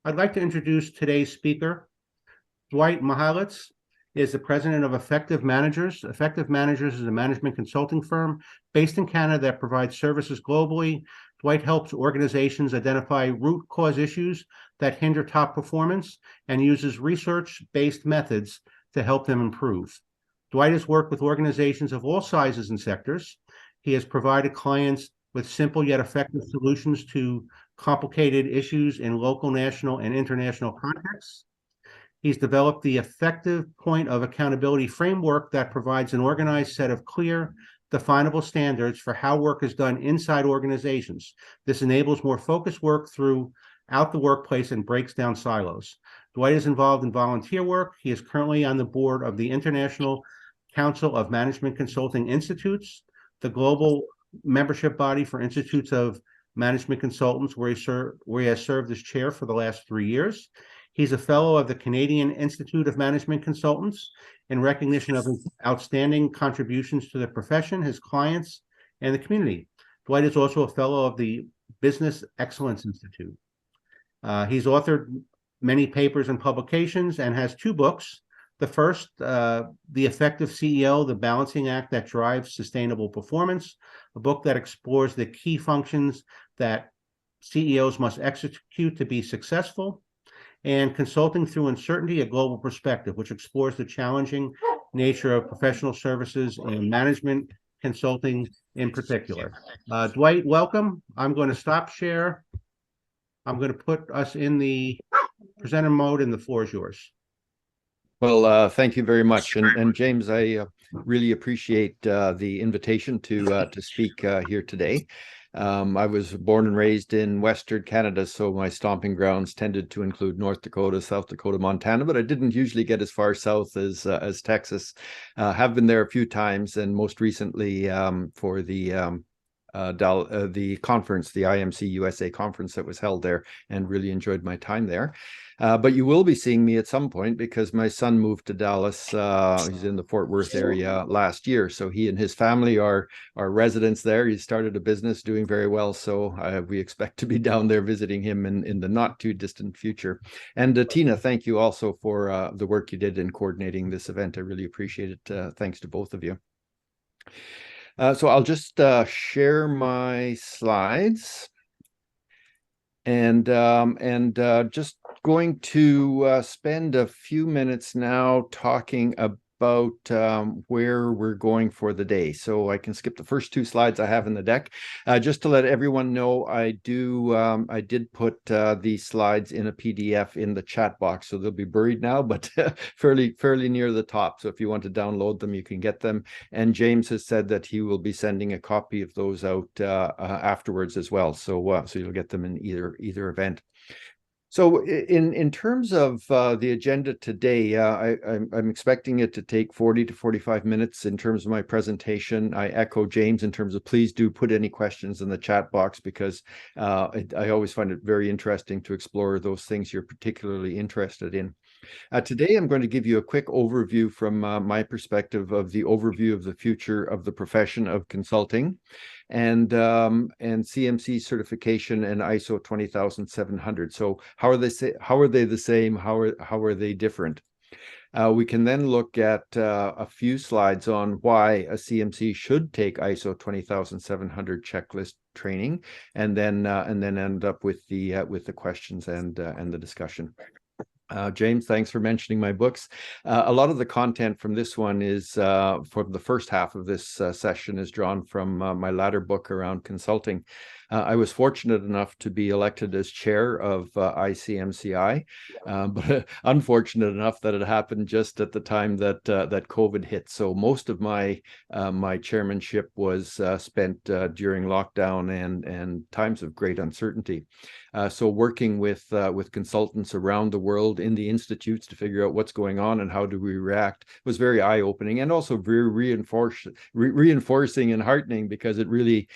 I'd like to introduce today's speaker. Dwight Mahalitz is the president of Effective Managers. Effective Managers is a management consulting firm based in Canada that provides services globally. Dwight helps organizations identify root cause issues that hinder top performance and uses research-based methods to help them improve. Dwight has worked with organizations of all sizes and sectors. He has provided clients with simple yet effective solutions to complicated issues in local, national, and international contexts. He's developed the effective point of accountability framework that provides an organized set of clear, definable standards for how work is done inside organizations. This enables more focused work throughout the workplace and breaks down silos. Dwight is involved in volunteer work. He is currently on the board of the International Council of Management Consulting Institutes, the global membership body for institutes of management consultants, where he has served as chair for the last 3 years. He's a fellow of the Canadian Institute of Management Consultants in recognition of his outstanding contributions to the profession, his clients, and the community. Dwight is also a fellow of the Business Excellence Institute. He's authored many papers and publications and has 2 books. The first, The Effective CEO, The Balancing Act That Drives Sustainable Performance, a book that explores the key functions that CEOs must execute to be successful, and Consulting Through Uncertainty, A Global Perspective, which explores the challenging nature of professional services and management consulting in particular. Dwight, welcome. I'm going to stop share. I'm going to put us in the presenter mode, and the floor is yours. Well, thank you very much. And James, I really appreciate the invitation to speak here today. I was born and raised in Western Canada, so my stomping grounds tended to include North Dakota, South Dakota, Montana, but I didn't usually get as far south as Texas. Have been there a few times, and most recently for the conference, the IMC USA conference that was held there, and really enjoyed my time there. But you will be seeing me at some point because my son moved to Dallas. He's in the Fort Worth area last year. So he and his family are residents there. He started a business doing very well. So we expect to be down there visiting him in the not too distant future. And Tina, thank you also for the work you did in coordinating this event. I really appreciate it. Thanks to both of you. So I'll just share my slides, and just going to spend a few minutes now talking about where we're going for the day. So I can skip the first 2 slides I have in the deck. Just to let everyone know, I did put these slides in a PDF in the chat box, so they'll be buried now, but fairly near the top. So if you want to download them, you can get them. And James has said that he will be sending a copy of those out afterwards as well. So you'll get them in either event. So in terms of the agenda today, I'm expecting it to take 40 to 45 minutes in terms of my presentation. I echo James in terms of please do put any questions in the chat box, because I always find it very interesting to explore those things you're particularly interested in. Today, I'm going to give you a quick overview from my perspective of the overview of the future of the profession of consulting, and CMC certification and ISO 20700. So how are they the same? How are they different? We can then look at a few slides on why a CMC should take ISO 20700 checklist training, and then end up with the questions and the discussion. James, thanks for mentioning my books. A lot of the content from this one is, for the first half of this session, is drawn from my latter book around consulting. I was fortunate enough to be elected as chair of ICMCI, but unfortunate enough that it happened just at the time that COVID hit. So most of my chairmanship was spent during lockdown and times of great uncertainty. So working with consultants around the world in the institutes to figure out what's going on and how do we react was very eye-opening, and also very reinforcing and heartening, because it really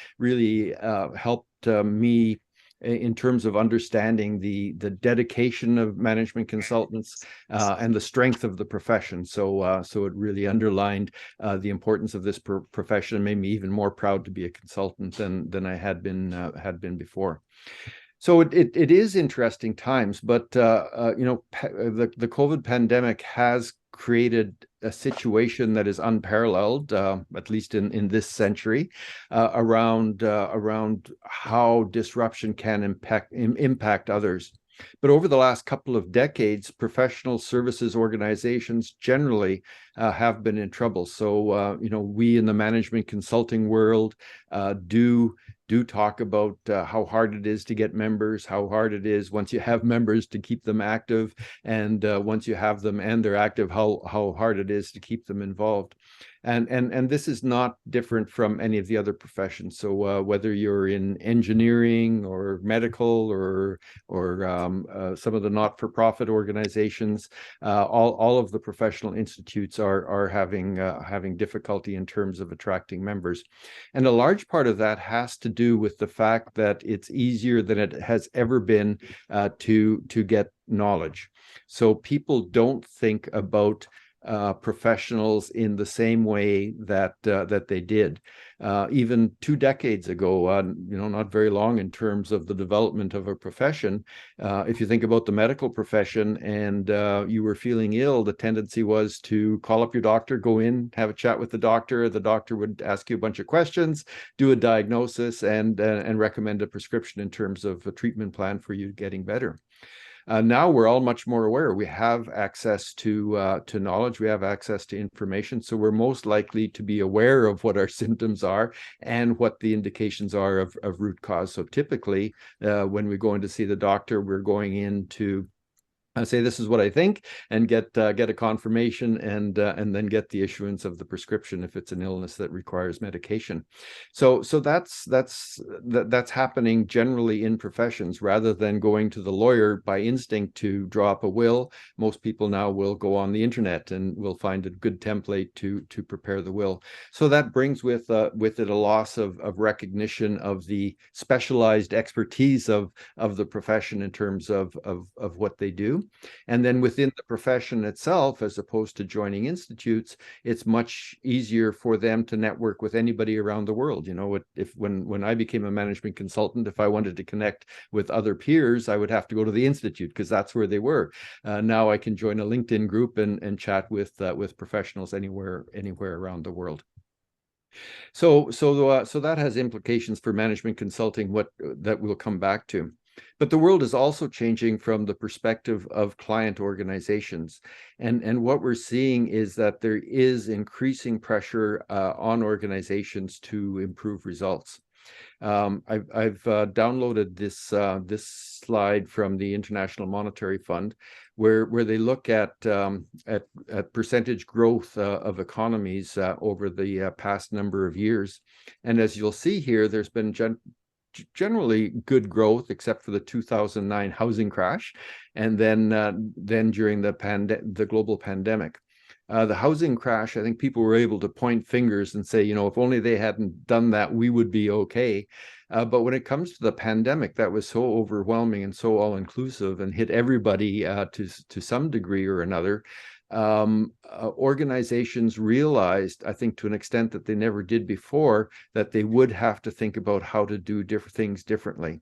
helped me in terms of understanding the dedication of management consultants and the strength of the profession. So it really underlined the importance of this profession, and made me even more proud to be a consultant than I had been before. So it is interesting times, but the COVID pandemic has created a situation that is unparalleled, at least in this century, around how disruption can impact others. But over the last couple of decades, professional services organizations generally have been in trouble. So we in the management consulting world do talk about how hard it is to get members, how hard it is once you have members to keep them active, and once you have them and they're active, how hard it is to keep them involved. And this is not different from any of the other professions. So whether you're in engineering or medical or some of the not-for-profit organizations, all of the professional institutes are having difficulty in terms of attracting members. And a large part of that has to do with the fact that it's easier than it has ever been to get knowledge. So people don't think about professionals in the same way that they did even 2 decades ago. Not very long in terms of the development of a profession. If you think about the medical profession and you were feeling ill, the tendency was to call up your doctor, go in, have a chat with the doctor. The doctor would ask you a bunch of questions, do a diagnosis, and recommend a prescription in terms of a treatment plan for you getting better. Now we're all much more aware. We have access to knowledge. We have access to information. So we're most likely to be aware of what our symptoms are and what the indications are of root cause. So typically, when we go in to see the doctor, we're going in to say this is what I think, and get a confirmation, and then get the issuance of the prescription if it's an illness that requires medication. So that's happening generally in professions. Rather than going to the lawyer by instinct to draw up a will, most people now will go on the internet and will find a good template to prepare the will. So that brings with it a loss of recognition of the specialized expertise of the profession in terms of what they do. And then within the profession itself, as opposed to joining institutes, it's much easier for them to network with anybody around the world. When I became a management consultant, if I wanted to connect with other peers, I would have to go to the institute because that's where they were. Now I can join a LinkedIn group and chat with professionals anywhere around the world. So that has implications for management consulting, that we'll come back to. But the world is also changing from the perspective of client organizations. And what we're seeing is that there is increasing pressure on organizations to improve results. I've downloaded this slide from the International Monetary Fund, where they look at percentage growth of economies over the past number of years. And as you'll see here, there's been generally good growth, except for the 2009 housing crash, and then during the global pandemic. The housing crash, I think people were able to point fingers and say, if only they hadn't done that, we would be okay. But when it comes to the pandemic, that was so overwhelming and so all-inclusive and hit everybody to some degree or another. Organizations realized, I think to an extent that they never did before, that they would have to think about how to do things differently.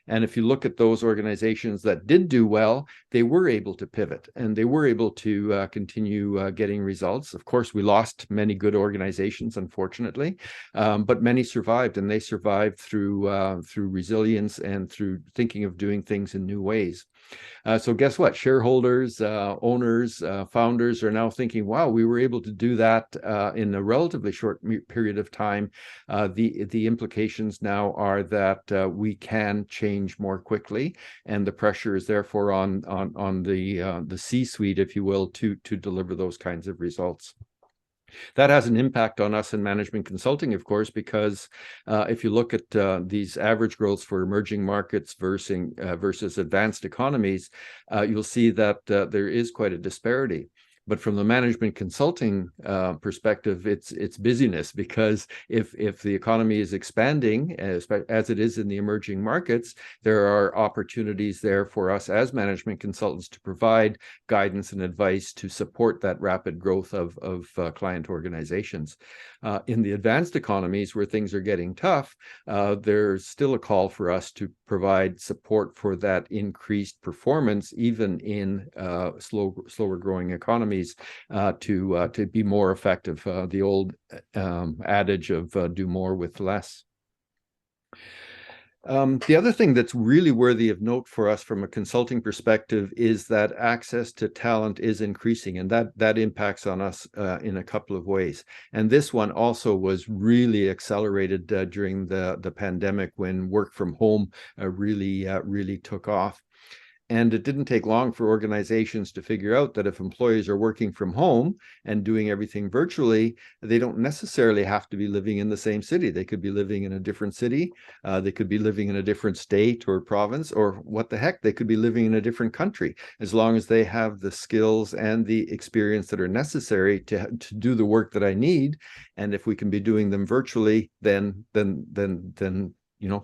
And if you look at those organizations that did do well, they were able to pivot and they were able to continue getting results. Of course, we lost many good organizations, unfortunately, but many survived, and they survived through resilience and through thinking of doing things in new ways. So guess what? Shareholders, owners, founders are now thinking, wow, we were able to do that in a relatively short period of time. The implications now are that we can change more quickly, and the pressure is therefore on the C-suite, if you will, to deliver those kinds of results. That has an impact on us in management consulting, of course, because if you look at these average growths for emerging markets versus advanced economies, you'll see that there is quite a disparity. But from the management consulting perspective, it's busyness, because if the economy is expanding, as it is in the emerging markets, there are opportunities there for us as management consultants to provide guidance and advice to support that rapid growth of client organizations. In the advanced economies where things are getting tough, there's still a call for us to provide support for that increased performance, even in slower growing economies, to be more effective. The old adage of do more with less. The other thing that's really worthy of note for us from a consulting perspective is that access to talent is increasing, and that impacts on us in a couple of ways. And this one also was really accelerated during the pandemic, when work from home really took off. And it didn't take long for organizations to figure out that if employees are working from home and doing everything virtually, they don't necessarily have to be living in the same city. They could be living in a different city. They could be living in a different state or province, or what the heck, they could be living in a different country, as long as they have the skills and the experience that are necessary to do the work that I need. And if we can be doing them virtually, then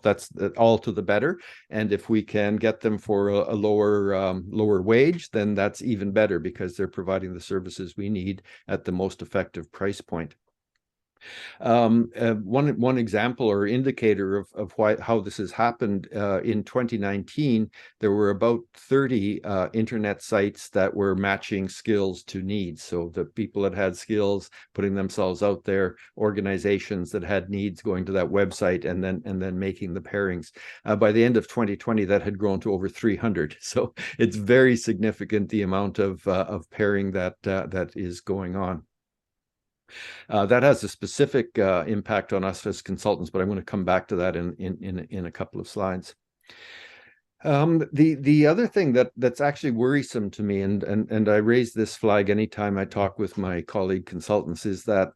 that's all to the better. And if we can get them for a lower wage, then that's even better, because they're providing the services we need at the most effective price point. One example or indicator of how this has happened, in 2019, there were about 30 internet sites that were matching skills to needs. So the people that had skills putting themselves out there, organizations that had needs going to that website, and then making the pairings. By the end of 2020, that had grown to over 300. So it's very significant, the amount of pairing that is going on. That has a specific impact on us as consultants, but I'm going to come back to that in a couple of slides. The other thing that's actually worrisome to me, and I raise this flag anytime I talk with my colleague consultants, is that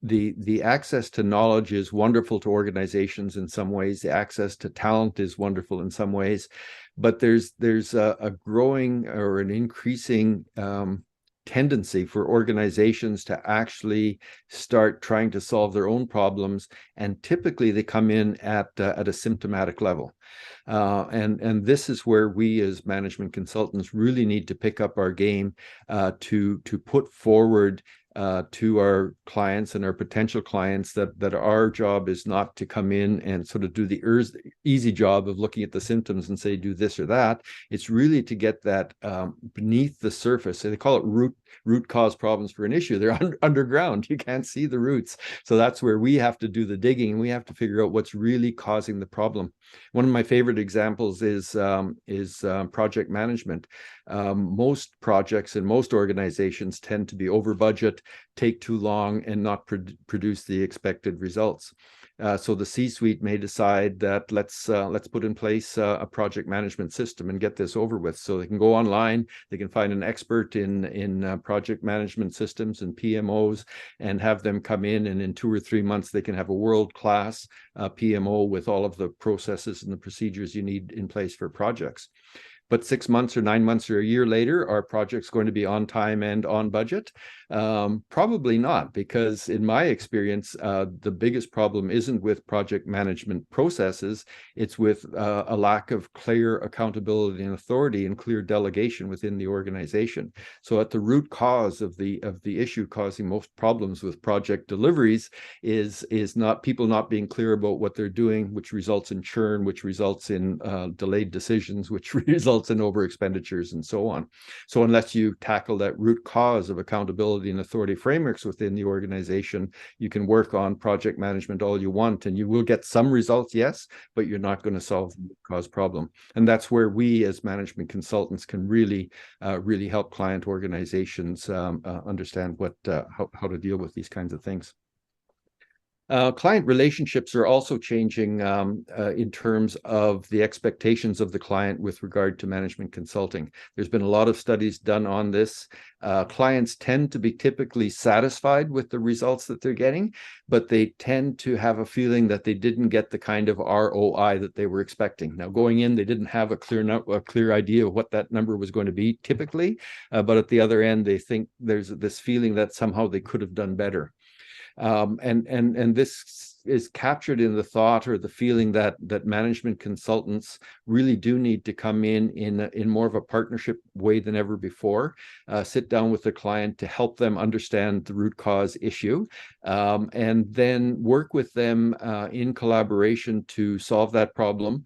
the access to knowledge is wonderful to organizations in some ways. The access to talent is wonderful in some ways, but there's a growing or an increasing tendency for organizations to actually start trying to solve their own problems, and typically they come in at a symptomatic level. And this is where we as management consultants really need to pick up our game to put forward to our clients and our potential clients that our job is not to come in and sort of do the easy job of looking at the symptoms and say, do this or that. It's really to get that beneath the surface. So they call it root cause problems for an issue. They're underground. You can't see the roots. So that's where we have to do the digging, and we have to figure out what's really causing the problem. One of my favorite examples is project management. Most projects in most organizations tend to be over budget, take too long, and not produce the expected results. So the C-suite may decide that let's put in place a project management system and get this over with. So they can go online, they can find an expert in project management systems and PMOs, and have them come in, and in 2 or 3 months they can have a world-class PMO with all of the processes and the procedures you need in place for projects. But 6 months or 9 months or a year later, are projects going to be on time and on budget? Probably not, because in my experience, the biggest problem isn't with project management processes. It's with a lack of clear accountability and authority and clear delegation within the organization. So at the root cause of the issue causing most problems with project deliveries is not people not being clear about what they're doing, which results in churn, which results in delayed decisions, which results in over expenditures, and so on. So unless you tackle that root cause of accountability and authority frameworks within the organization, you can work on project management all you want, and you will get some results, yes, but you're not going to solve the root cause problem. And that's where we as management consultants can really help client organizations understand how to deal with these kinds of things. Client relationships are also changing in terms of the expectations of the client with regard to management consulting. There's been a lot of studies done on this. Clients tend to be typically satisfied with the results that they're getting, but they tend to have a feeling that they didn't get the kind of ROI that they were expecting. Now, going in, they didn't have a clear idea of what that number was going to be typically, but at the other end, they think there's this feeling that somehow they could have done better. And this is captured in the thought or the feeling that management consultants really do need to come in more of a partnership way than ever before, sit down with the client to help them understand the root cause issue, and then work with them in collaboration to solve that problem,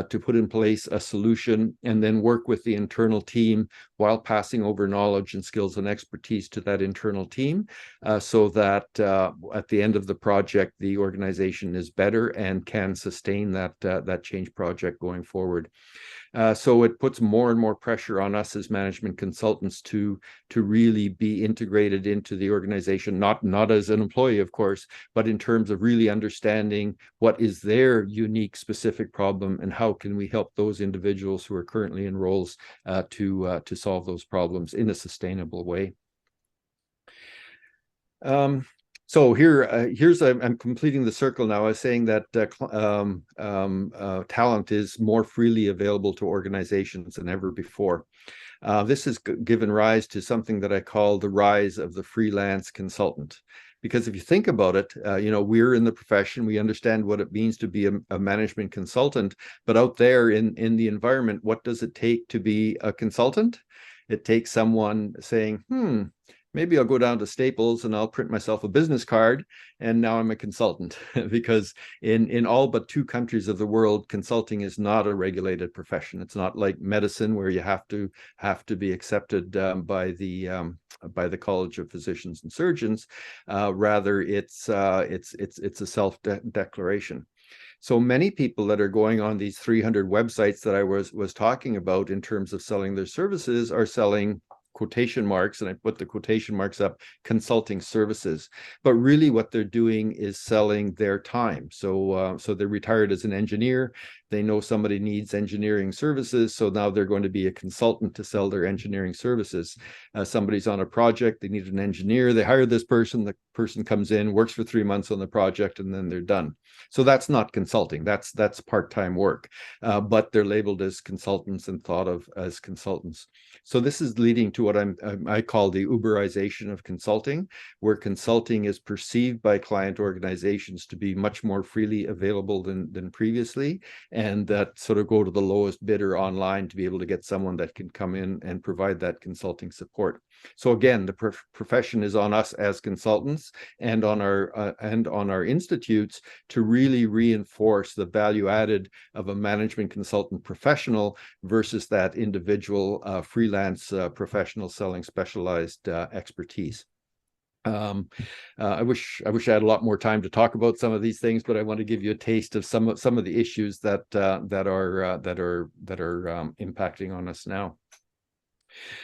to put in place a solution, and then work with the internal team while passing over knowledge and skills and expertise to that internal team, so that at the end of the project, the organization is better and can sustain that change project going forward. So it puts more and more pressure on us as management consultants to really be integrated into the organization, not as an employee, of course, but in terms of really understanding what is their unique specific problem and how can we help those individuals who are currently in roles to solve those problems in a sustainable way. So here's I'm completing the circle now. I was saying that talent is more freely available to organizations than ever before. This has given rise to something that I call the rise of the freelance consultant. Because if you think about it, we're in the profession, we understand what it means to be a management consultant, but out there in the environment, what does it take to be a consultant? It takes someone saying, maybe I'll go down to Staples and I'll print myself a business card, and now I'm a consultant. Because in all but 2 countries of the world, consulting is not a regulated profession. It's not like medicine where you have to be accepted by the College of Physicians and Surgeons. Rather, it's a self-declaration. So many people that are going on these 300 websites that I was talking about in terms of selling their services are selling quotation marks, and I put the quotation marks up, consulting services. But really what they're doing is selling their time. So they're retired as an engineer. They know somebody needs engineering services, so now they're going to be a consultant to sell their engineering services. Somebody's on a project, they need an engineer, they hire this person, the person comes in, works for 3 months on the project, and then they're done. So that's not consulting, that's part-time work, but they're labeled as consultants and thought of as consultants. So this is leading to what I call the Uberization of consulting, where consulting is perceived by client organizations to be much more freely available than previously, and that sort of go to the lowest bidder online to be able to get someone that can come in and provide that consulting support. So again, the profession is on us as consultants and on our institutes to really reinforce the value added of a management consultant professional versus that individual freelance professional selling specialized expertise. I wish I had a lot more time to talk about some of these things, but I want to give you a taste of some of the issues that are impacting on us now.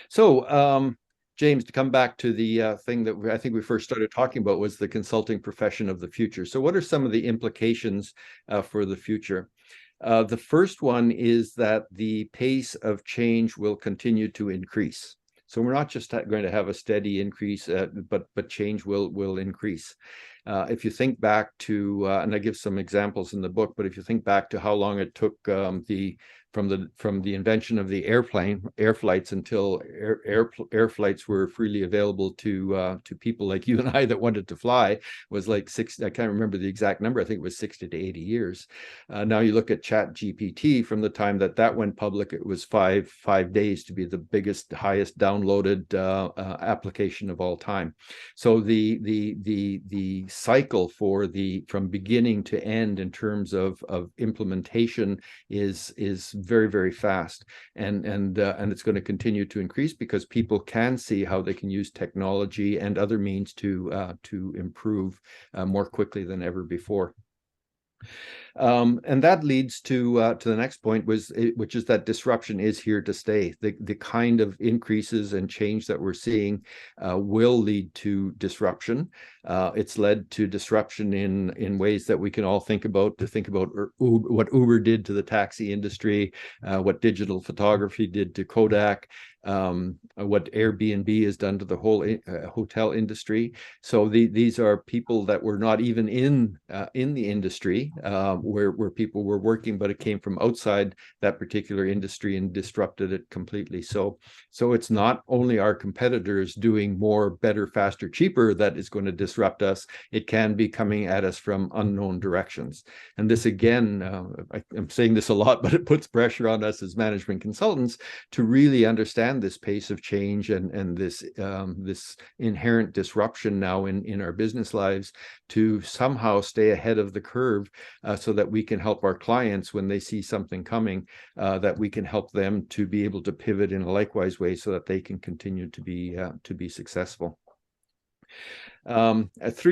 So James, to come back to the thing that I think we first started talking about was the consulting profession of the future. So what are some of the implications for the future? The first one is that the pace of change will continue to increase. So we're not just going to have a steady increase, but change will increase. If you think back to, and I give some examples in the book, but if you think back to how long it took from the invention of the air flights until air flights were freely available to people like you and I that wanted to fly, was like I can't remember the exact number. I think it was 60 to 80 years. Now you look at ChatGPT, from the time that went public, it was five days to be the biggest, highest downloaded application of all time. So the cycle from beginning to end in terms of implementation is very, very fast, and it's going to continue to increase because people can see how they can use technology and other means to improve more quickly than ever before. And that leads to the next point, which is that disruption is here to stay. The kind of increases and change that we're seeing will lead to disruption. It's led to disruption in ways that we can all think about. To think about what Uber did to the taxi industry, what digital photography did to Kodak, what Airbnb has done to the whole hotel industry. So these are people that were not even in the industry where people were working, but it came from outside that particular industry and disrupted it completely. So it's not only our competitors doing more, better, faster, cheaper that is going to disrupt us. It can be coming at us from unknown directions. And this, again, I'm saying this a lot, but it puts pressure on us as management consultants to really understand this pace of change and this inherent disruption now in our business lives, to somehow stay ahead of the curve, so that we can help our clients when they see something coming, that we can help them to be able to pivot in a likewise way so that they can continue to be successful. 3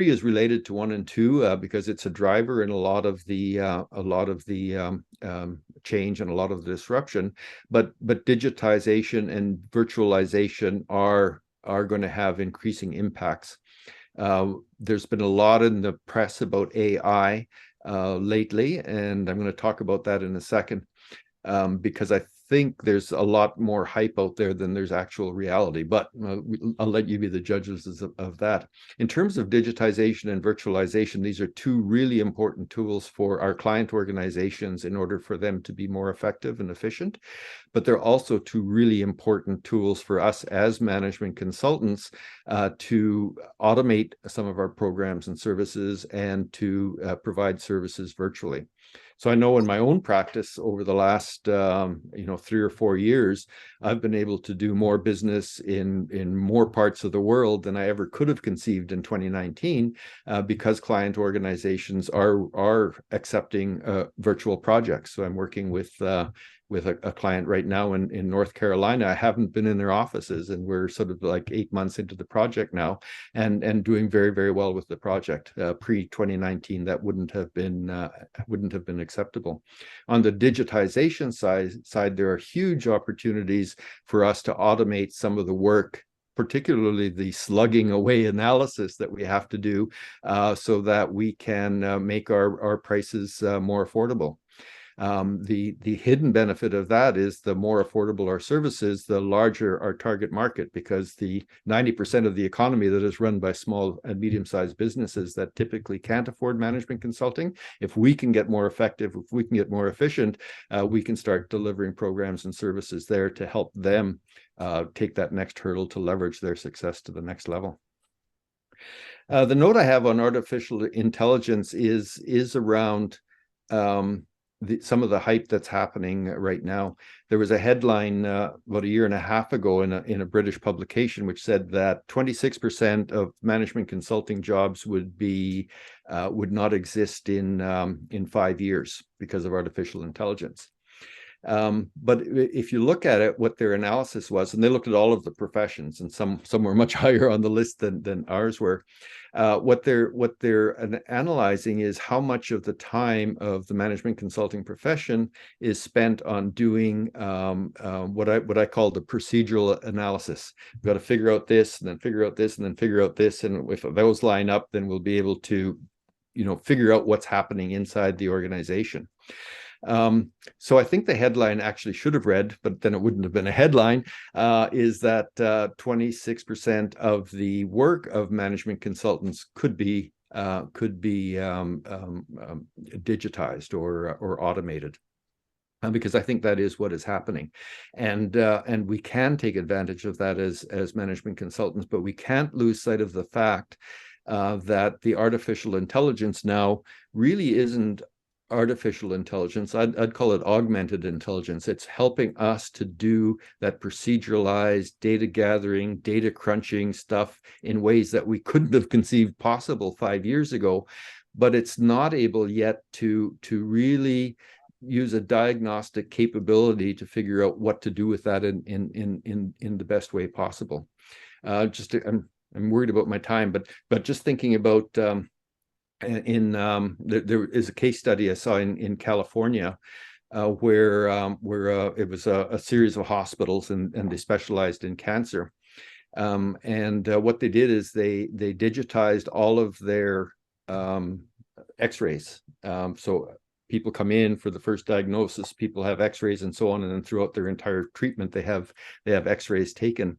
is related to 1 and 2 because it's a driver in a lot of the change and a lot of the disruption. But digitization and virtualization are going to have increasing impacts. There's been a lot in the press about AI lately, and I'm going to talk about that in a second, because I think there's a lot more hype out there than there's actual reality, but I'll let you be the judges of that. In terms of digitization and virtualization, these are 2 really important tools for our client organizations in order for them to be more effective and efficient. But they're also 2 really important tools for us as management consultants to automate some of our programs and services and to provide services virtually. So I know in my own practice over the last 3 or 4 years, I've been able to do more business in more parts of the world than I ever could have conceived in 2019, because client organizations are accepting virtual projects. So I'm working with a client right now in North Carolina. I haven't been in their offices, and we're sort of like 8 months into the project now, and doing very, very well with the project. Pre-2019, that wouldn't have been acceptable. On the digitization side, there are huge opportunities for us to automate some of the work, particularly the slugging away analysis that we have to do, so that we can make our prices more affordable. The hidden benefit of that is the more affordable our services, the larger our target market, because the 90% of the economy that is run by small and medium-sized businesses that typically can't afford management consulting, if we can get more effective, if we can get more efficient, we can start delivering programs and services there to help them take that next hurdle to leverage their success to the next level. The note I have on artificial intelligence is around some of the hype that's happening right now. There was a headline about 1.5 years ago in a British publication which said that 26% of management consulting jobs would not exist in 5 years because of artificial intelligence. But if you look at it, what their analysis was, and they looked at all of the professions, and some were much higher on the list than ours were. What they're analyzing is how much of the time of the management consulting profession is spent on doing what I call the procedural analysis. We've got to figure out this, and then figure out this, and then figure out this, and if those line up, then we'll be able to, figure out what's happening inside the organization. So I think the headline actually should have read, but then it wouldn't have been a headline, is that 26% of the work of management consultants could be digitized or automated. Because I think that is what is happening, and we can take advantage of that as management consultants, but we can't lose sight of the fact that the artificial intelligence now really isn't artificial intelligence. I'd call it augmented intelligence. It's helping us to do that proceduralized data gathering, data crunching stuff in ways that we couldn't have conceived possible 5 years ago, but it's not able yet to really use a diagnostic capability to figure out what to do with that in the best way possible. I'm worried about my time, but just thinking about there is a case study I saw in California where it was a series of hospitals and they specialized in cancer. And what they did is they digitized all of their x-rays. So people come in for the first diagnosis, people have x-rays and so on, and then throughout their entire treatment, they have x-rays taken.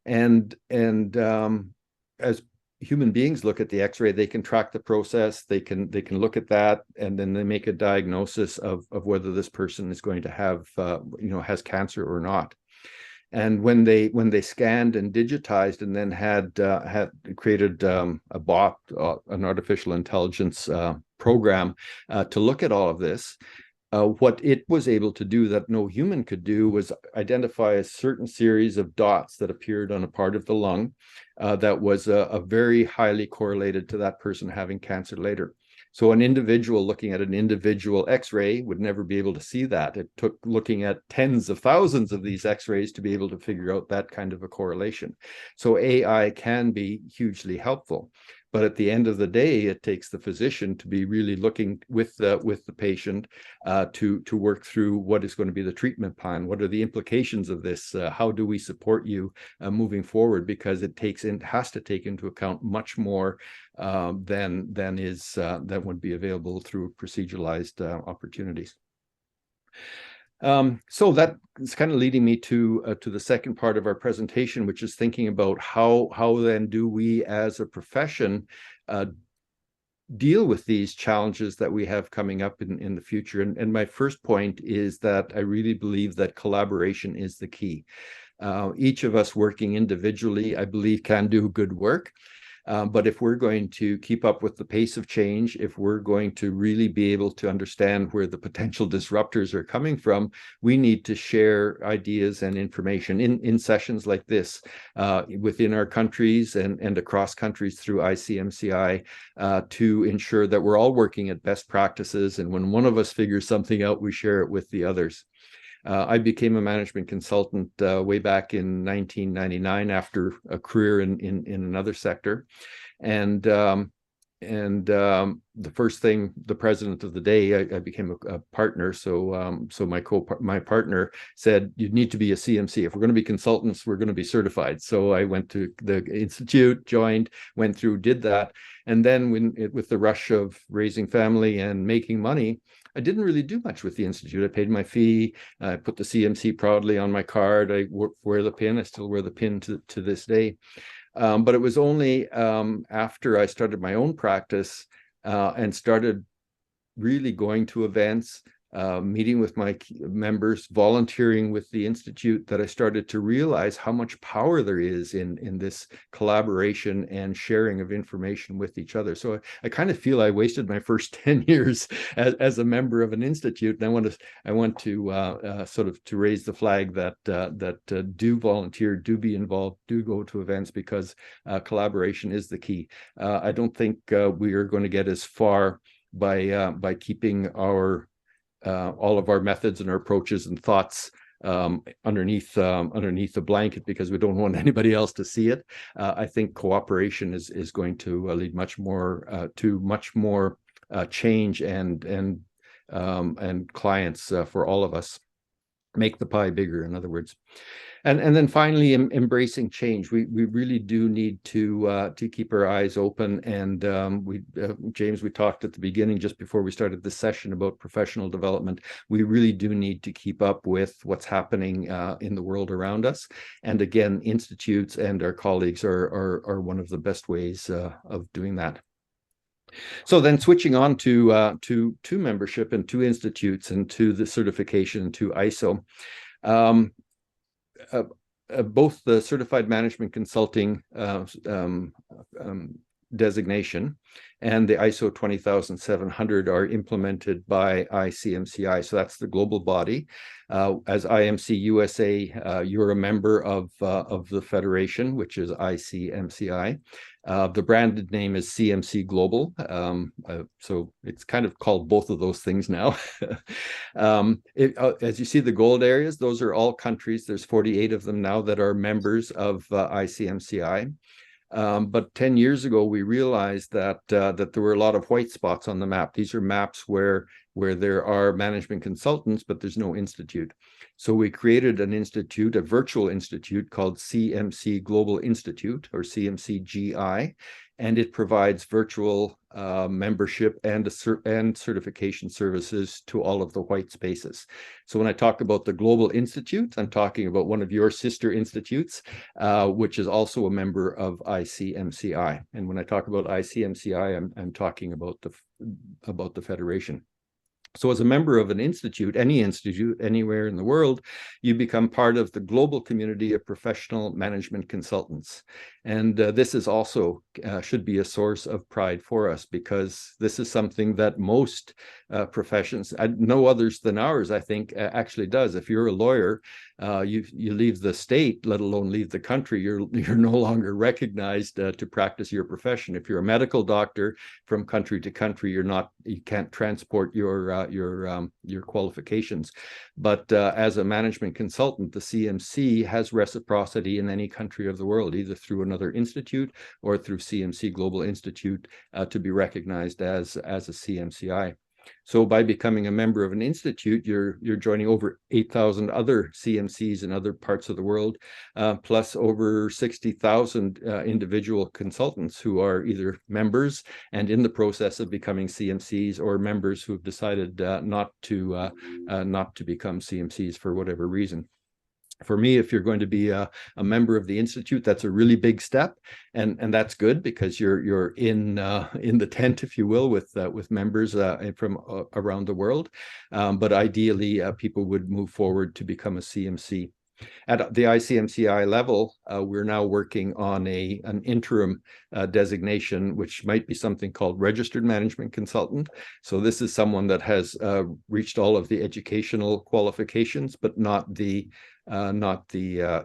And as human beings look at the X-ray, they can track the process, they can look at that, and then they make a diagnosis of whether this person is going to have has cancer or not. And when they scanned and digitized and then had created a bot, an artificial intelligence program to look at all of this, what it was able to do that no human could do was identify a certain series of dots that appeared on a part of the lung that was a very highly correlated to that person having cancer later. So an individual looking at an individual X-ray would never be able to see that. It took looking at tens of thousands of these X-rays to be able to figure out that kind of a correlation. So AI can be hugely helpful. But at the end of the day, it takes the physician to be really looking with the patient to work through what is going to be the treatment plan. What are the implications of this? How do we support you moving forward? Because it has to take into account much more than would be available through proceduralized opportunities. So that is kind of leading me to the second part of our presentation, which is thinking about how then do we as a profession deal with these challenges that we have coming up in the future. And my first point is that I really believe that collaboration is the key. Each of us working individually, I believe, can do good work. But if we're going to keep up with the pace of change, if we're going to really be able to understand where the potential disruptors are coming from, we need to share ideas and information in sessions like this within our countries and across countries through ICMCI to ensure that we're all working at best practices. And when one of us figures something out, we share it with the others. I became a management consultant way back in 1999 after a career in another sector. And the first thing, the president of the day, I became a partner. So my partner said, you need to be a CMC. If we're going to be consultants, we're going to be certified. So I went to the institute, joined, went through, did that. And then with the rush of raising family and making money, I didn't really do much with the institute. I paid my fee. I put the CMC proudly on my card. I wear the pin. I still wear the pin to this day. But it was only after I started my own practice and started really going to events, meeting with my members, volunteering with the Institute, that I started to realize how much power there is in this collaboration and sharing of information with each other. So I kind of feel I wasted my first 10 years as a member of an institute. And I want to sort of to raise the flag that do volunteer, do be involved, do go to events, because collaboration is the key. I don't think we are going to get as far by keeping our all of our methods and our approaches and thoughts underneath the blanket because we don't want anybody else to see it. I think cooperation is going to lead much more to much more change and clients for all of us. Make the pie bigger, in other words. And then finally, embracing change. We really do need to keep our eyes open. And James, we talked at the beginning, just before we started this session, about professional development. We really do need to keep up with what's happening in the world around us. And again, institutes and our colleagues are one of the best ways of doing that. So then switching on to membership and to institutes and to the certification, to ISO. Both the Certified Management Consulting designation and the ISO 20700 are implemented by ICMCI. So that's the global body. As IMC USA, you're a member of the federation, which is ICMCI. The branded name is CMC Global. So it's kind of called both of those things now. As you see the gold areas, those are all countries. There's 48 of them now that are members of ICMCI. But 10 years ago, we realized that there were a lot of white spots on the map. These are maps where there are management consultants, but there's no institute. So we created an institute, a virtual institute called CMC Global Institute, or CMCGI. and it provides virtual membership and certification services to all of the white spaces. So when I talk about the Global Institute, I'm talking about one of your sister institutes, which is also a member of ICMCI. And when I talk about ICMCI, I'm talking about the federation. So as a member of an institute, any institute anywhere in the world, you become part of the global community of professional management consultants. And this is also should be a source of pride for us, because this is something that most professions, no others than ours, I think, actually does. If you're a lawyer, you leave the state, let alone leave the country, you're no longer recognized to practice your profession. If you're a medical doctor, from country to country, you can't transport your qualifications. But as a management consultant, the CMC has reciprocity in any country of the world, either through another institute or through CMC Global Institute, to be recognized as a CMCI. So by becoming a member of an institute, you're joining over 8,000 other CMCs in other parts of the world, plus over 60,000 individual consultants who are either members and in the process of becoming CMCs, or members who have decided not to become CMCs for whatever reason. For me, if you're going to be a member of the institute, that's a really big step, and that's good, because you're in the tent, if you will, with members from around the world. But ideally, people would move forward to become a CMC. At the ICMCI level, we're now working on an interim designation, which might be something called registered management consultant. So this is someone that has reached all of the educational qualifications, but not the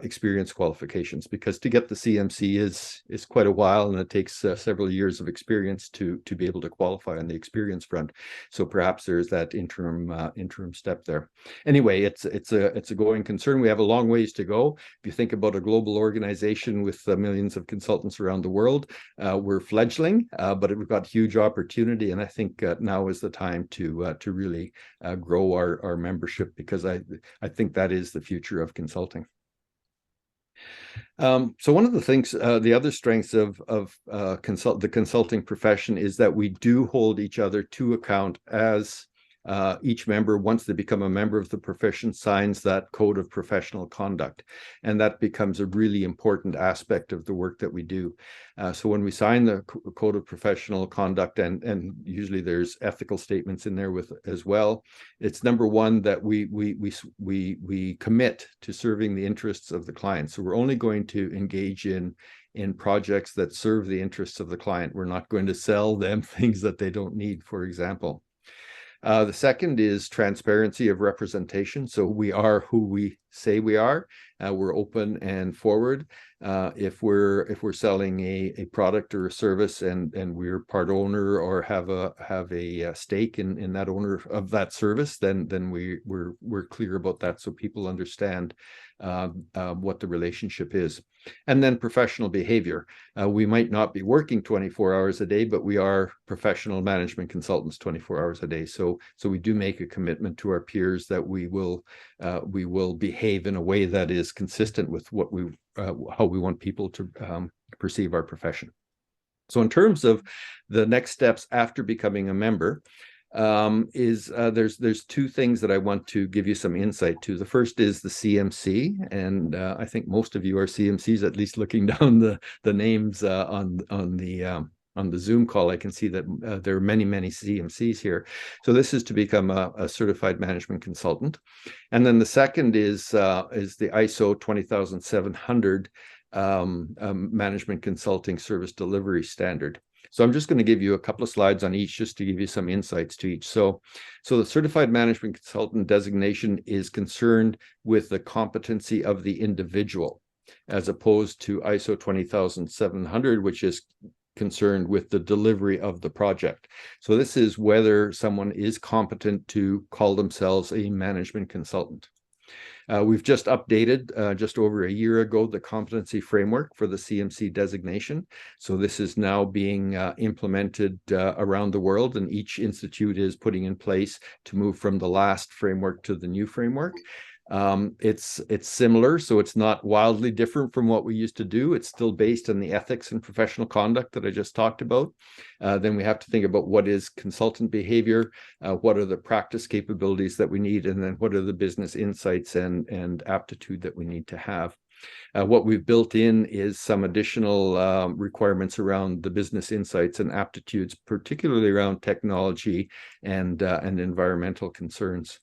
experience qualifications, because to get the CMC is quite a while, and it takes several years of experience to be able to qualify on the experience front. So perhaps there's that interim step there. Anyway, it's a going concern. We have a long ways to go. If you think about a global organization with millions of consultants around the world, we're fledgling, but we've got huge opportunity, and I think now is the time to really grow our membership, because I think that is the future of consulting. So one of the things, the other strengths of the consulting profession is that we do hold each other to account, as each member, once they become a member of the profession, signs that code of professional conduct. And that becomes a really important aspect of the work that we do. So when we sign the code of professional conduct, and usually there's ethical statements in there as well, it's number one that we commit to serving the interests of the client. So we're only going to engage in projects that serve the interests of the client. We're not going to sell them things that they don't need, for example. The second is transparency of representation. So we are who we say we are. We're open and forward. If we're selling a product or a service, and we're part owner or have a stake in that owner of that service, then we're clear about that, so people understand what the relationship is. And then professional behavior. We might not be working 24 hours a day, but we are professional management consultants 24 hours a day. So we do make a commitment to our peers that we will behave in a way that is consistent with what how we want people to perceive our profession. So in terms of the next steps after becoming a member, there's two things that I want to give you some insight to. The first is the CMC, and I think most of you are CMCs, at least looking down the names on the Zoom call. I can see that there are many CMCs here. So this is to become a certified management consultant. And then the second is the ISO 20700 management consulting service delivery standard. So I'm just going to give you a couple of slides on each, just to give you some insights to each. So the certified management consultant designation is concerned with the competency of the individual, as opposed to ISO 20700, which is concerned with the delivery of the project. So this is whether someone is competent to call themselves a management consultant. We've just updated just over a year ago the competency framework for the CMC designation. So this is now being implemented around the world, and each institute is putting in place to move from the last framework to the new framework. It's similar, so it's not wildly different from what we used to do. It's still based on the ethics and professional conduct that I just talked about. Then we have to think about what is consultant behavior, what are the practice capabilities that we need, and then what are the business insights and aptitude that we need to have. What we've built in is some additional requirements around the business insights and aptitudes, particularly around technology and environmental concerns.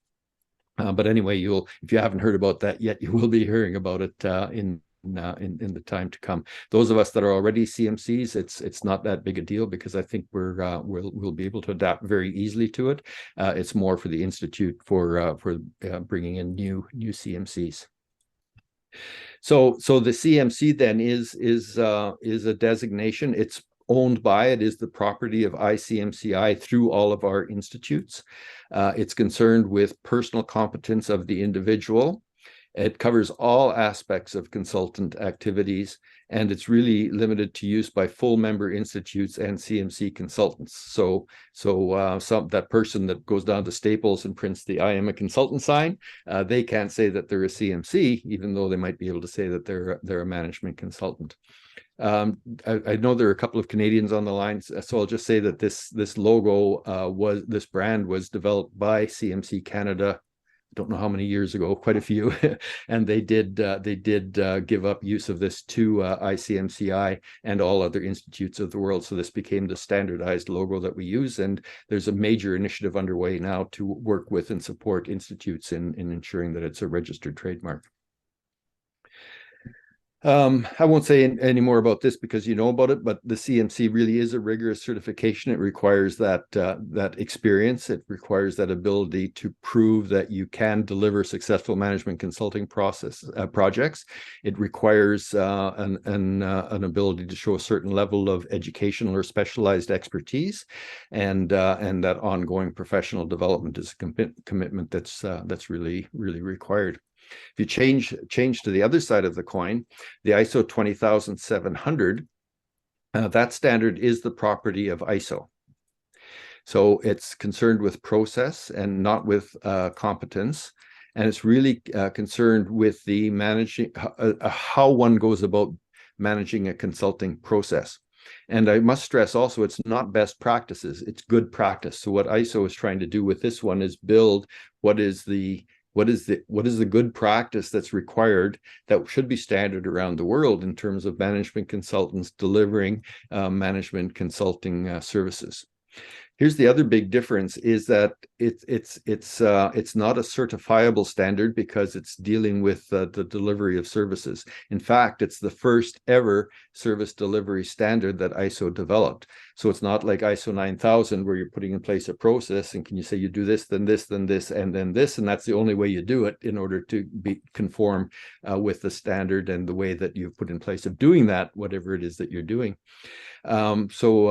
But anyway, if you haven't heard about that yet, you will be hearing about it in the time to come. Those of us that are already CMCs, it's not that big a deal because I think we'll be able to adapt very easily to it. It's more for the Institute for bringing in new CMCs. So the CMC then is a designation. It's owned by, it is the property of ICMCI through all of our institutes. It's concerned with personal competence of the individual. It covers all aspects of consultant activities, and it's really limited to use by full member institutes and CMC consultants. So that person that goes down to Staples and prints the "I am a consultant" sign, they can't say that they're a CMC, even though they might be able to say that they're a management consultant. I know there are a couple of Canadians on the line, so I'll just say that this logo this brand was developed by CMC Canada. Don't know how many years ago, quite a few, and they did give up use of this to ICMCI and all other institutes of the world. So this became the standardized logo that we use, and there's a major initiative underway now to work with and support institutes in ensuring that it's a registered trademark. I won't say any more about this because you know about it, but the CMC really is a rigorous certification. It requires that experience. It requires that ability to prove that you can deliver successful management consulting projects. It requires an ability to show a certain level of educational or specialized expertise, and that ongoing professional development is a commitment that's really required. If you change to the other side of the coin, the ISO 20700, that standard is the property of ISO. So it's concerned with process and not with competence. And it's really concerned with the managing, how one goes about managing a consulting process. And I must stress also, it's not best practices, it's good practice. So what ISO is trying to do with this one is build what is the good practice that's required that should be standard around the world in terms of management consultants delivering management consulting services. Here's the other big difference is that it's not a certifiable standard because it's dealing with the delivery of services. In fact, it's the first ever service delivery standard that ISO developed. So it's not like ISO 9000 where you're putting in place a process and can you say you do this, then this, then this, and then this, and that's the only way you do it in order to conform with the standard and the way that you've put in place of doing that, whatever it is that you're doing. So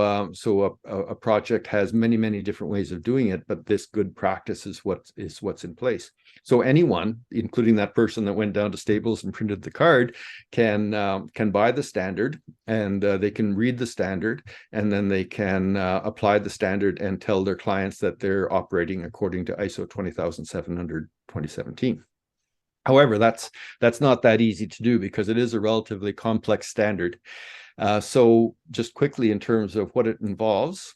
a project has many different ways of doing it, but this good practice is what's in place. So anyone, including that person that went down to Staples and printed the card, can buy the standard, and they can read the standard, and then they can apply the standard and tell their clients that they're operating according to ISO 20700 2017. However, that's not that easy to do because it is a relatively complex standard. So just quickly in terms of what it involves.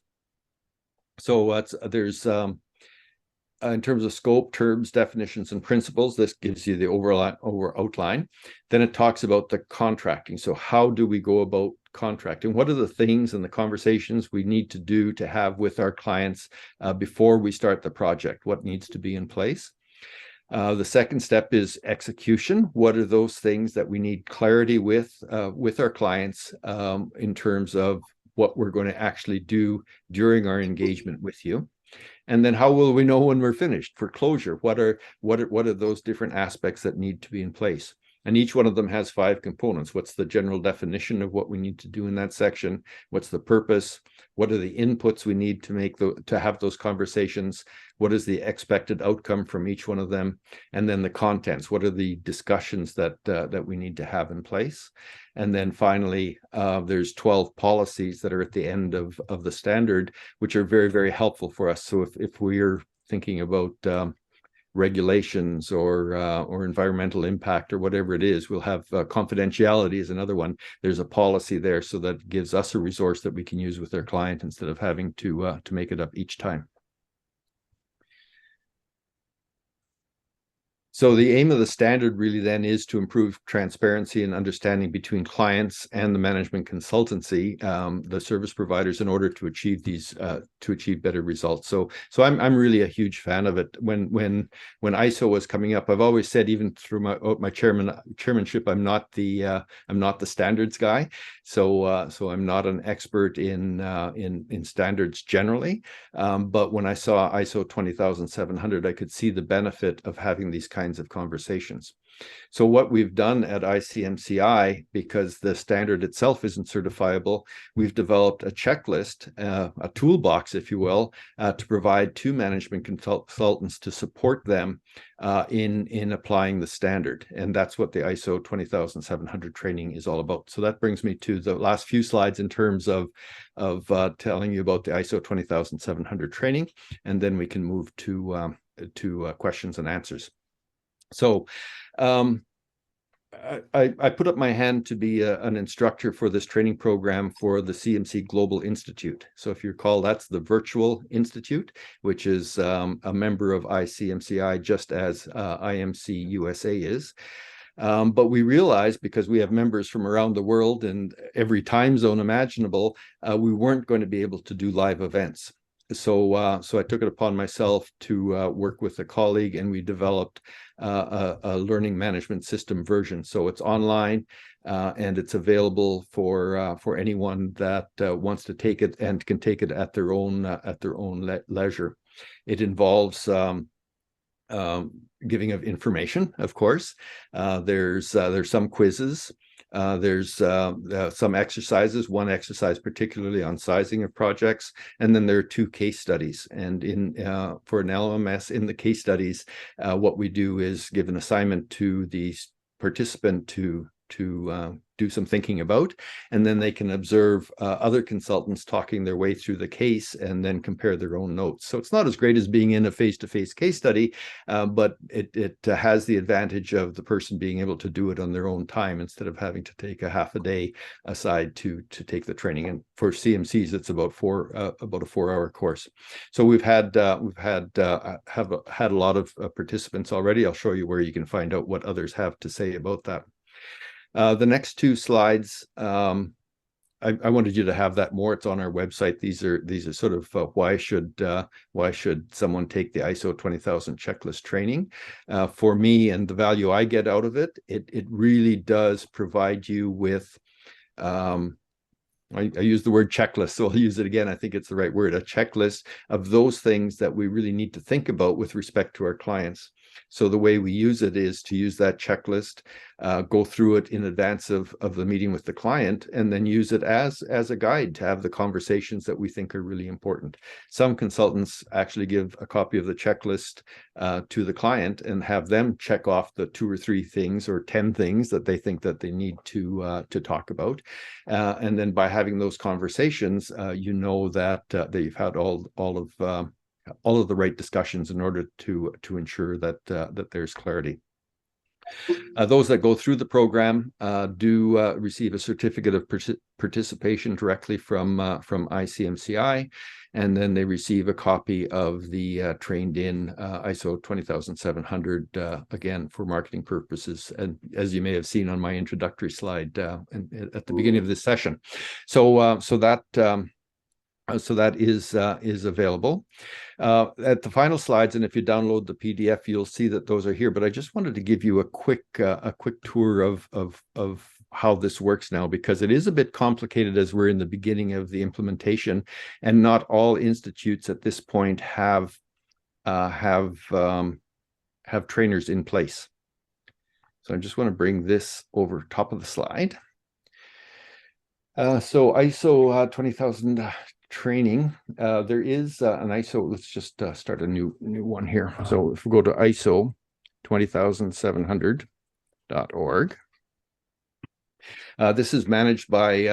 So there's in terms of scope, terms, definitions, and principles, this gives you the overall outline. Then it talks about the contracting. So how do we go about contracting? What are the things and the conversations we need to do to have with our clients before we start the project? What needs to be in place? The second step is execution. What are those things that we need clarity with our clients in terms of what we're going to actually do during our engagement with you? And then how will we know when we're finished for closure? What are those different aspects that need to be in place? And each one of them has 5 components. What's the general definition of what we need to do in that section? What's the purpose? What are the inputs we need to have those conversations? What is the expected outcome from each one of them? And then the contents. What are the discussions that we need to have in place? And then finally, there's 12 policies that are at the end of the standard, which are very helpful for us. So if we're thinking about regulations or environmental impact or whatever it is. We'll have confidentiality is another one. There's a policy there, so that gives us a resource that we can use with our client instead of having to make it up each time. So the aim of the standard really then is to improve transparency and understanding between clients and the management consultancy, the service providers, in order to achieve these to achieve better results. So I'm really a huge fan of it. When ISO was coming up, I've always said, even through my chairmanship, I'm not the standards guy. So I'm not an expert in standards generally. But when I saw ISO 20700, I could see the benefit of having these kinds of conversations. So what we've done at ICMCI, because the standard itself isn't certifiable, we've developed a checklist, a toolbox, if you will, to provide to management consultants to support them in applying the standard. And that's what the ISO 20700 training is all about. So that brings me to the last few slides in terms of telling you about the ISO 20700 training, and then we can move to questions and answers. So I put up my hand to be an instructor for this training program for the CMC Global Institute. So if you recall, that's the virtual institute, which is a member of ICMCI, just as IMC USA is. But we realized, because we have members from around the world and every time zone imaginable, we weren't going to be able to do live events. So I took it upon myself to work with a colleague, and we developed a learning management system version. So it's online, and it's available for anyone that wants to take it and can take it at their own leisure. It involves giving of information, of course. There's some quizzes. There's some exercises, one exercise particularly on sizing of projects, and then there are 2 case studies. And for an LMS, in the case studies, what we do is give an assignment to the participant to do some thinking about, and then they can observe other consultants talking their way through the case and then compare their own notes. So it's not as great as being in a face-to-face case study, but it has the advantage of the person being able to do it on their own time instead of having to take a half a day aside to take the training. And for CMCs, it's about a 4-hour course. So we've had a lot of participants already. I'll show you where you can find out what others have to say about that. The next 2 slides, I wanted you to have that more. It's on our website. These are sort of why should someone take the ISO 20000 checklist training? For me, and the value I get out of it, it really does provide you with, I use the word checklist, so I'll use it again. I think it's the right word, a checklist of those things that we really need to think about with respect to our clients. So the way we use it is to use that checklist, go through it in advance of the meeting with the client, and then use it as a guide to have the conversations that we think are really important. Some consultants actually give a copy of the checklist to the client and have them check off the 2 or 3 things or 10 things that they think that they need to talk about. And then by having those conversations, you know that you've had all of the right discussions in order to ensure that there's clarity. Those that go through the program do receive a certificate of participation directly from ICMCI, and then they receive a copy of the trained-in ISO 20700, again, for marketing purposes, and as you may have seen on my introductory slide at the beginning of this session. So that is available. At the final slides, and if you download the PDF, you'll see that those are here. But I just wanted to give you a quick tour of how this works now, because it is a bit complicated as we're in the beginning of the implementation, and not all institutes at this point have trainers in place. So I just want to bring this over top of the slide. So ISO 20000 training, there is an ISO. Let's just start a new one here. So if we go to ISO 20700.org, This is managed by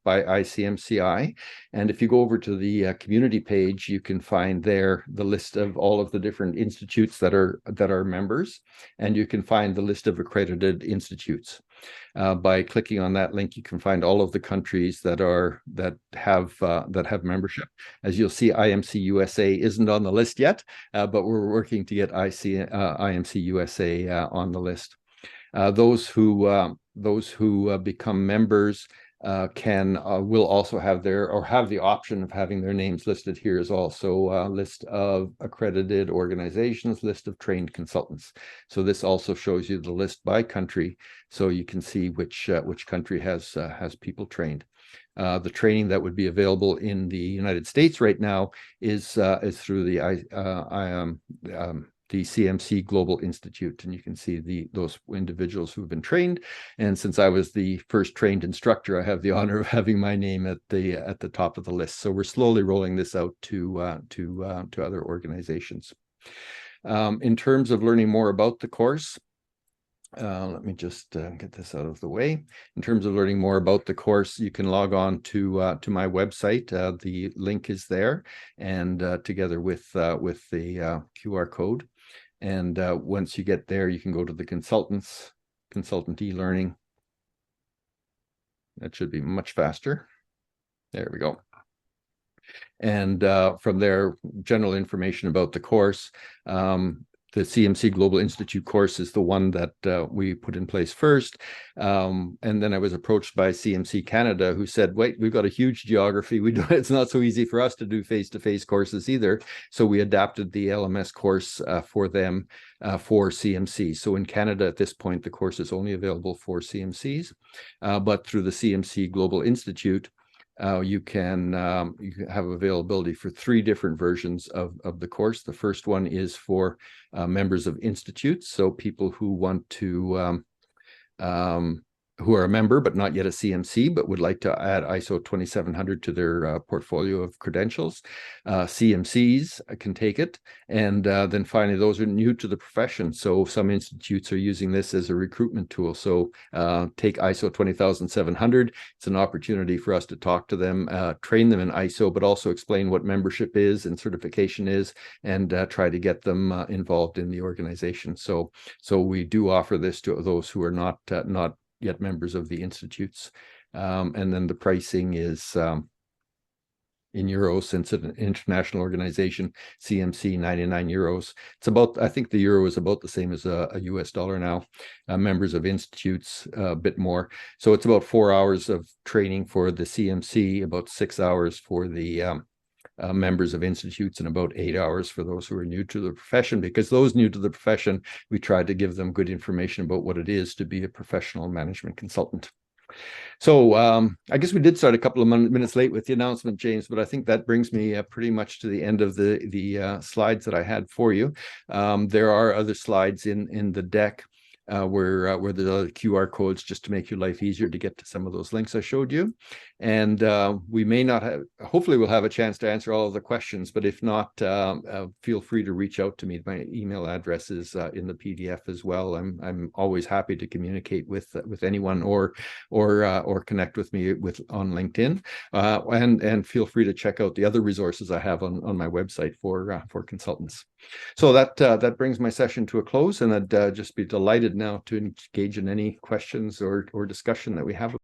ICMCI, and if you go over to the community page, you can find there the list of all of the different institutes that are members, and you can find the list of accredited institutes. By clicking on that link, you can find all of the countries that have membership. As you'll see, IMC USA isn't on the list yet, but we're working to get IMC USA on the list. Those who become members will also have the option of having their names listed here as well. So list of accredited organizations, list of trained consultants. So this also shows you the list by country, so you can see which country has people trained. The training that would be available in the United States right now is through the CMC Global Institute, and you can see those individuals who have been trained. And since I was the first trained instructor, I have the honor of having my name at the top of the list. So we're slowly rolling this out to other organizations. In terms of learning more about the course, let me just get this out of the way. In terms of learning more about the course, you can log on to my website. The link is there, and together with the QR code. And once you get there, you can go to the consultant e-learning. That should be much faster. There we go. And from there, general information about the course. The CMC Global Institute course is the one that we put in place first. And then I was approached by CMC Canada, who said, wait, we've got a huge geography. It's not so easy for us to do face-to-face courses either. So we adapted the LMS course for them for CMC. So in Canada at this point, the course is only available for CMCs, but through the CMC Global Institute, you can have availability for 3 different versions of the course. The first one is for members of institutes, so people who want to who are a member but not yet a CMC, but would like to add ISO 2700 to their portfolio of credentials. CMCs can take it. And then finally, those are new to the profession. So some institutes are using this as a recruitment tool. So take ISO 20700. It's an opportunity for us to talk to them, train them in ISO, but also explain what membership is and certification is, and try to get them involved in the organization. So we do offer this to those who are not yet members of the institutes. And then the pricing is in euros, since it's an international organization, CMC 99 euros. It's about, I think the euro is about the same as a US dollar now. Members of institutes, a bit more. So it's about 4 hours of training for the CMC, about 6 hours for the members of institutes, and about 8 hours for those who are new to the profession, because those new to the profession, we tried to give them good information about what it is to be a professional management consultant. So I guess we did start a couple of minutes late with the announcement, James, but I think that brings me pretty much to the end of the slides that I had for you. There are other slides in the deck where there are QR codes, just to make your life easier to get to some of those links I showed you. And we may not have, hopefully we'll have a chance to answer all of the questions, but if not, feel free to reach out to me. My email address is in the PDF as well. I'm always happy to communicate with anyone or connect with me on LinkedIn, and feel free to check out the other resources I have on my website for consultants. So that brings my session to a close, and I'd just be delighted now to engage in any questions or discussion that we have.